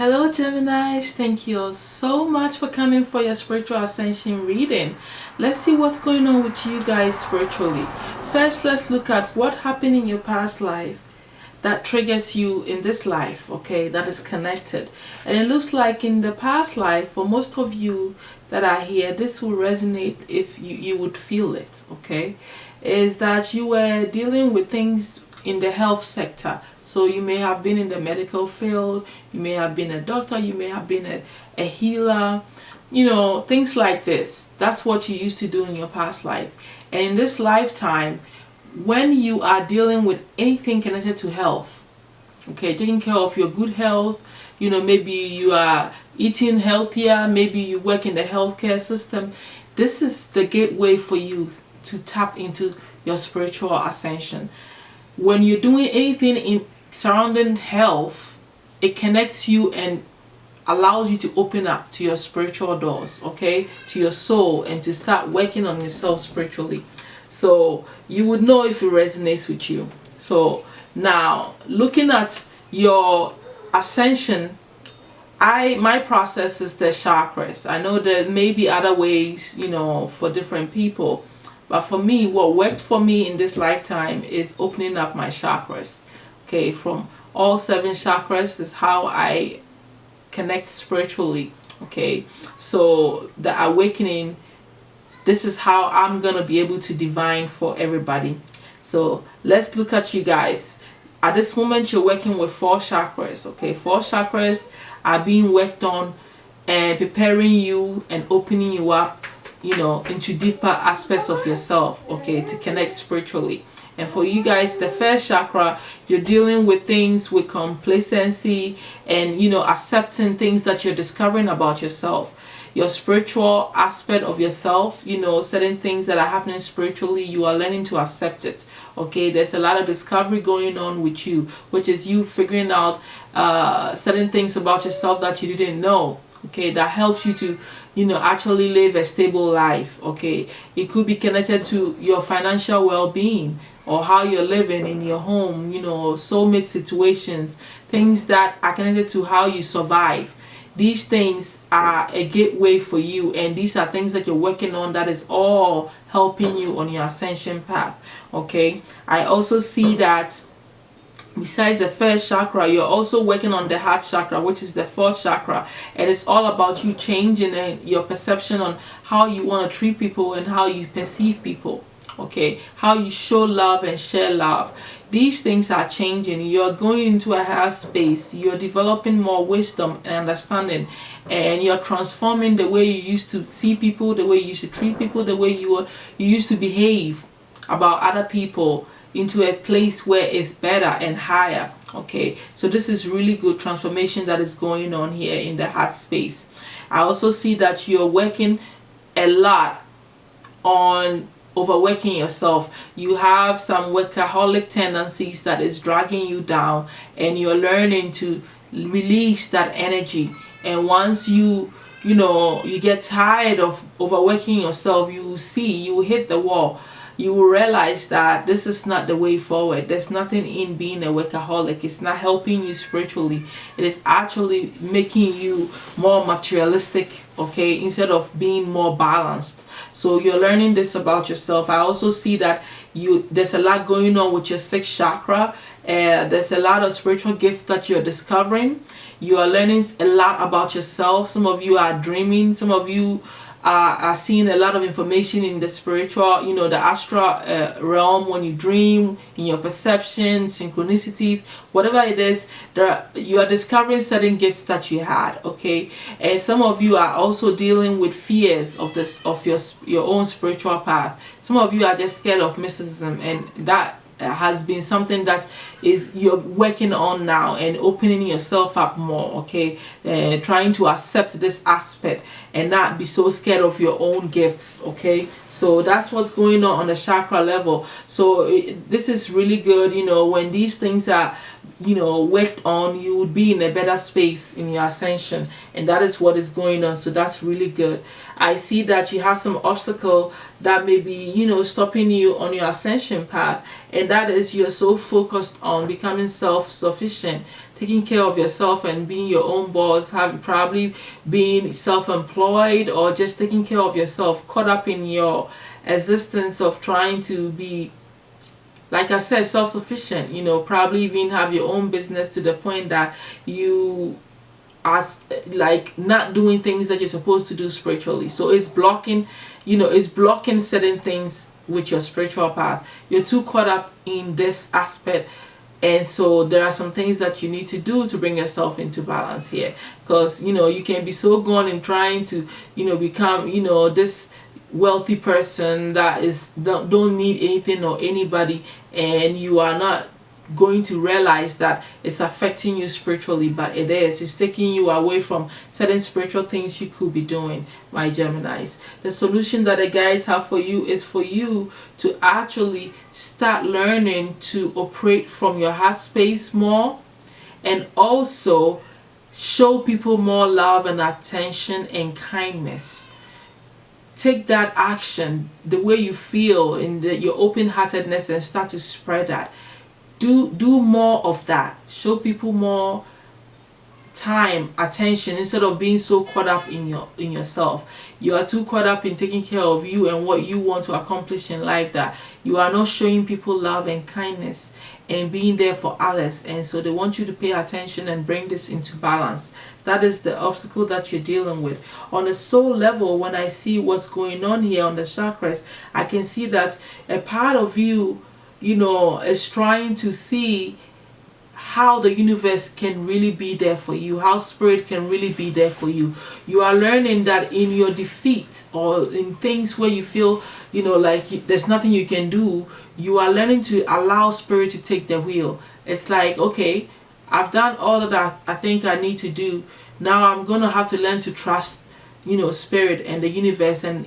Hello Geminis, thank you all so much for coming for your spiritual ascension reading. Let's see what's going on with you guys spiritually. First, let's look at what happened in your past life that triggers you in this life, okay, that is connected. And it looks like in the past life, for most of you that are here, this will resonate if you would feel it, okay, is that you were dealing with things in the health sector. So you may have been in the medical field, you may have been a doctor, you may have been a healer, you know, things like this. That's what you used to do in your past life. And in this lifetime, when you are dealing with anything connected to health, okay, taking care of your good health, you know, maybe you are eating healthier, maybe you work in the healthcare system, this is the gateway for you to tap into your spiritual ascension. When you're doing anything in surrounding health, it connects you and allows you to open up to your spiritual doors, okay, to your soul, and to start working on yourself spiritually. So you would know if it resonates with you. So now, looking at your ascension, my process is the chakras. I know there may be other ways, you know, for different people, but for me, what worked for me in this lifetime is opening up my chakras. Okay, from all 7 chakras is how I connect spiritually. Okay, so the awakening, this is how I'm gonna be able to divine for everybody. So let's look at you guys. At this moment, you're working with 4 chakras. Okay, 4 chakras are being worked on and preparing you and opening you up, you know, into deeper aspects of yourself, okay, to connect spiritually. And for you guys, the first chakra, you're dealing with things with complacency and, you know, accepting things that you're discovering about yourself, your spiritual aspect of yourself, you know, certain things that are happening spiritually, you are learning to accept it. Okay, there's a lot of discovery going on with you, which is you figuring out certain things about yourself that you didn't know. Okay, that helps you to, you know, actually live a stable life. Okay, it could be connected to your financial well-being or how you're living in your home, you know, soulmate situations, things that are connected to how you survive. These things are a gateway for you, and these are things that you're working on that is all helping you on your ascension path. Okay, I also see that besides the first chakra, you're also working on the heart chakra, which is the 4th chakra, and it's all about you changing your perception on how you want to treat people and how you perceive people. Okay, how you show love and share love. These things are changing. You're going into a higher space, you're developing more wisdom and understanding, and you're transforming the way you used to see people, the way you used to treat people, the way you used to behave about other people, into a place where it's better and higher. Okay, so this is really good transformation that is going on here in the heart space. I also see that you're working a lot on overworking yourself. You have some workaholic tendencies that is dragging you down, and you're learning to release that energy. And once you know, you get tired of overworking yourself, you will hit the wall. You will realize that this is not the way forward. There's nothing in being a workaholic. It's not helping you spiritually. It is actually making you more materialistic, okay, instead of being more balanced. So you're learning this about yourself. I also see that there's a lot going on with your 6th chakra. There's a lot of spiritual gifts that you're discovering. You are learning a lot about yourself. Some of you are dreaming. Some of you are seeing a lot of information in the spiritual, you know, the astral realm when you dream, in your perception, synchronicities, whatever it is, you are discovering certain gifts that you had. Okay, and some of you are also dealing with fears of your own spiritual path. Some of you are just scared of mysticism, and that has been something that is you're working on now and opening yourself up more. Okay, trying to accept this aspect and not be so scared of your own gifts. Okay, so that's what's going on the chakra level. So this is really good. You know, when these things are, you know, worked on, you would be in a better space in your ascension, and that is what is going on. So that's really good. I see that you have some obstacle that may be, you know, stopping you on your ascension path, and that is you're so focused on becoming self-sufficient, taking care of yourself and being your own boss, having probably being self-employed, or just taking care of yourself, caught up in your existence of trying to be, like I said, self-sufficient, probably even have your own business to the point that you are like not doing things that you're supposed to do spiritually. So it's blocking, it's blocking certain things with your spiritual path. You're too caught up in this aspect, and so there are some things that you need to do to bring yourself into balance here, because you can be so gone in trying to become this wealthy person that is don't need anything or anybody, and you are not going to realize that it's affecting you spiritually. But it's taking you away from certain spiritual things you could be doing, my Geminis. The solution that the guides have for you is for you to actually start learning to operate from your heart space more, and also show people more love and attention and kindness. Take that action, the way you feel in your open-heartedness, and start to spread that. Do more of that. Show people more time, attention, instead of being so caught up in yourself. You are too caught up in taking care of you and what you want to accomplish in life, that you are not showing people love and kindness and being there for others. And so they want you to pay attention and bring this into balance. That is the obstacle that you're dealing with. On a soul level, when I see what's going on here on the chakras, I can see that a part of you is trying to see how the universe can really be there for you, how spirit can really be there for you. You are learning that in your defeat, or in things where you feel like there's nothing you can do, you are learning to allow spirit to take the wheel. It's like, okay, I've done all of that I think I need to do. Now I'm gonna have to learn to trust spirit and the universe, and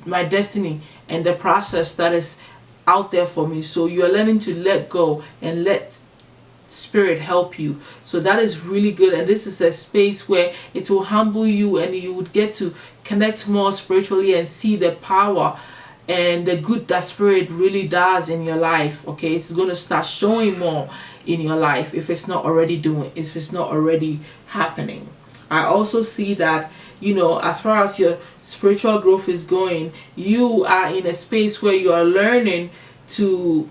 my destiny and the process that is out there for me. So you're learning to let go and let spirit help you. So that is really good, and this is a space where it will humble you, and you would get to connect more spiritually and see the power and the good that spirit really does in your life. Okay, it's going to start showing more in your life if it's not already if it's not already happening. I also see that as far as your spiritual growth is going, you are in a space where you are learning to,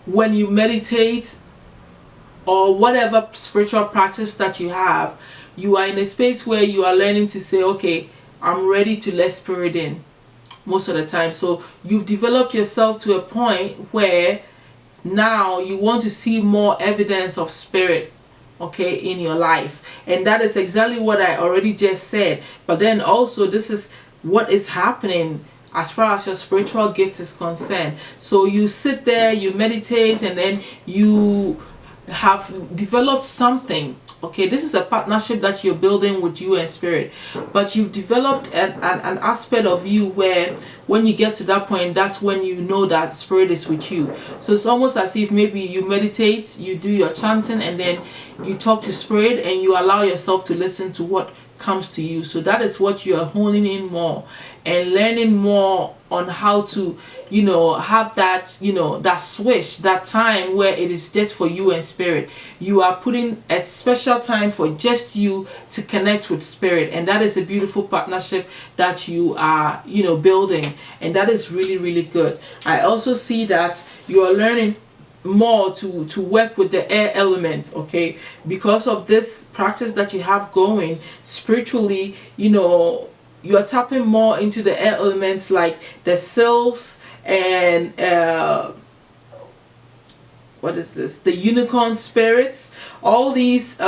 when you meditate or whatever spiritual practice that you have, you are in a space where you are learning to say, okay, I'm ready to let spirit in most of the time. So you've developed yourself to a point where now you want to see more evidence of spirit, okay, in your life. And that is exactly what I already just said. But then also, this is what is happening as far as your spiritual gift is concerned. So you sit there, you meditate, and then you have developed something. Okay, this is a partnership that you're building with you and spirit, but you've developed an aspect of you where when you get to that point, that's when you know that spirit is with you. So it's almost as if maybe you meditate, you do your chanting, and then you talk to spirit and you allow yourself to listen to what comes to you. So that is what you are honing in more and learning more on how to have that that switch, that time where it is just for you and spirit. You are putting a special time for just you to connect with spirit, and that is a beautiful partnership that you are building, and that is really, really good. I also see that you are learning more to work with the air elements, okay, because of this practice that you have going spiritually. You are tapping more into the air elements, like the sylphs and what is this, the unicorn spirits, all these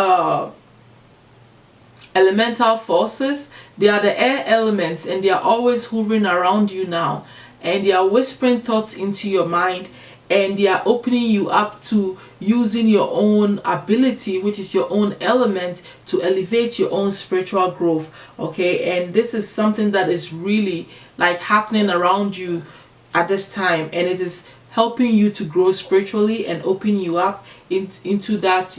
elemental forces. They are the air elements, and they are always hovering around you now, and they are whispering thoughts into your mind, and they are opening you up to using your own ability, which is your own element, to elevate your own spiritual growth. Okay, and this is something that is really like happening around you at this time, and it is helping you to grow spiritually and open you up into that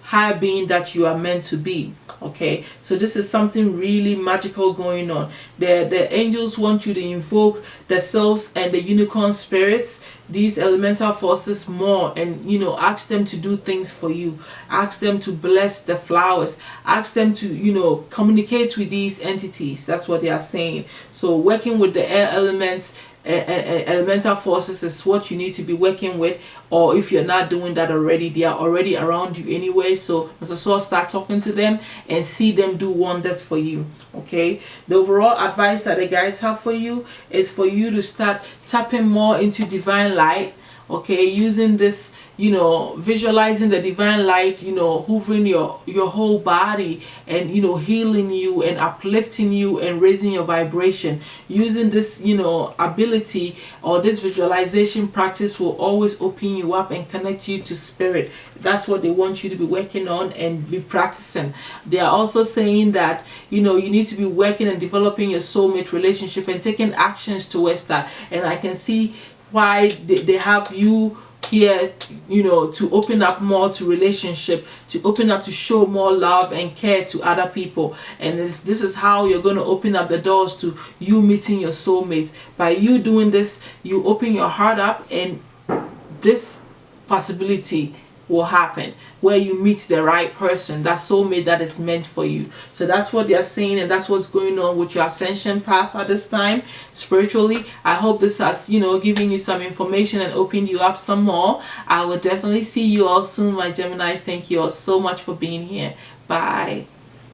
higher being that you are meant to be. Okay, so this is something really magical going on. The angels want you to invoke the selves and the unicorn spirits, these elemental forces, more, and ask them to do things for you. Ask them to bless the flowers. Ask them to communicate with these entities. That's what they are saying. So working with the air elements, elemental forces is what you need to be working with. Or if you're not doing that already, they are already around you anyway, so Mr. Soul, start talking to them and see them do wonders for you. Okay, the overall advice that the guides have for you is for you to start tapping more into divine light. Okay, using this, visualizing the divine light, hovering your whole body, and healing you and uplifting you and raising your vibration. Using this ability, or this visualization practice, will always open you up and connect you to spirit. That's what they want you to be working on and be practicing. They are also saying that you need to be working and developing your soulmate relationship and taking actions towards that. And I can see why they have you here, to open up more to relationship, to open up to show more love and care to other people. And this is how you're going to open up the doors to you meeting your soulmates. By you doing this, you open your heart up, and this possibility will happen where you meet the right person, that soulmate that is meant for you. So that's what they are saying, and that's what's going on with your ascension path at this time spiritually. I hope this has given you some information and opened you up some more. I will definitely see you all soon, my Geminis. Thank you all so much for being here. Bye.